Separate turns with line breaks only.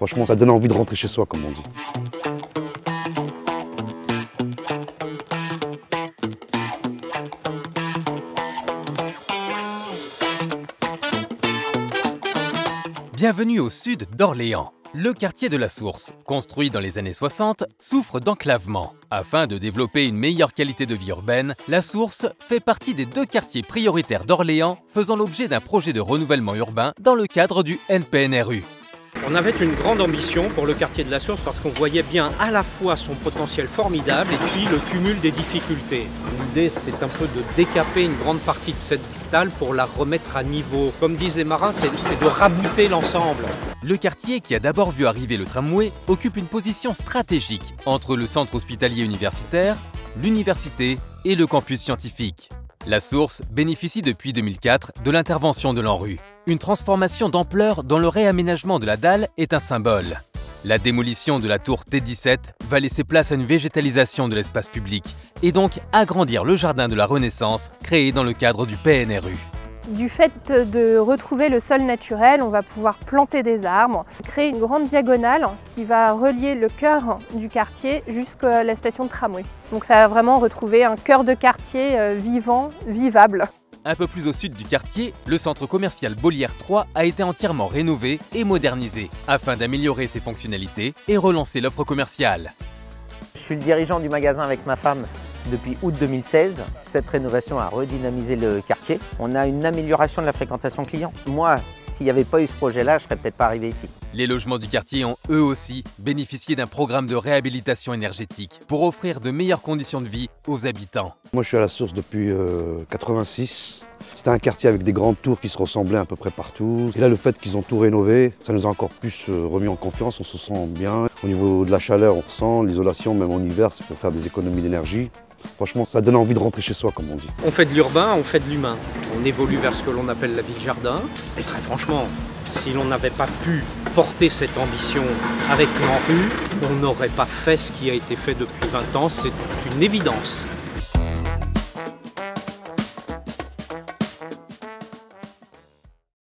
Franchement, ça donne envie de rentrer chez soi, comme on dit.
Bienvenue au sud d'Orléans. Le quartier de la Source, construit dans les années 60, souffre d'enclavement. Afin de développer une meilleure qualité de vie urbaine, la Source fait partie des 2 quartiers prioritaires d'Orléans faisant l'objet d'un projet de renouvellement urbain dans le cadre du NPNRU.
On avait une grande ambition pour le quartier de la Source parce qu'on voyait bien à la fois son potentiel formidable et puis le cumul des difficultés. L'idée, c'est un peu de décaper une grande partie de cette dalle pour la remettre à niveau. Comme disent les marins, c'est de rabouter l'ensemble.
Le quartier, qui a d'abord vu arriver le tramway, occupe une position stratégique entre le centre hospitalier universitaire, l'université et le campus scientifique. La Source bénéficie depuis 2004 de l'intervention de l'ANRU, une transformation d'ampleur dont le réaménagement de la dalle est un symbole. La démolition de la tour T17 va laisser place à une végétalisation de l'espace public et donc agrandir le jardin de la Renaissance créé dans le cadre du PNRU.
Du fait de retrouver le sol naturel, on va pouvoir planter des arbres, créer une grande diagonale qui va relier le cœur du quartier jusqu'à la station de tramway. Donc ça va vraiment retrouver un cœur de quartier vivant, vivable.
Un peu plus au sud du quartier, le centre commercial Bollière 3 a été entièrement rénové et modernisé afin d'améliorer ses fonctionnalités et relancer l'offre commerciale.
Je suis le dirigeant du magasin avec ma femme depuis août 2016. Cette rénovation a redynamisé le quartier. On a une amélioration de la fréquentation client. Moi, s'il n'y avait pas eu ce projet-là, je ne serais peut-être pas arrivé ici.
Les logements du quartier ont eux aussi bénéficié d'un programme de réhabilitation énergétique pour offrir de meilleures conditions de vie aux habitants.
Moi, je suis à la Source depuis 86. C'était un quartier avec des grandes tours qui se ressemblaient à peu près partout. Et là, le fait qu'ils ont tout rénové, ça nous a encore plus remis en confiance, on se sent bien. Au niveau de la chaleur, on ressent l'isolation, même en hiver, c'est pour faire des économies d'énergie. Franchement, ça donne envie de rentrer chez soi, comme on dit.
On fait de l'urbain, on fait de l'humain. On évolue vers ce que l'on appelle la ville-jardin. Et très franchement, si l'on n'avait pas pu porter cette ambition avec l'ANRU, on n'aurait pas fait ce qui a été fait depuis 20 ans, c'est une évidence.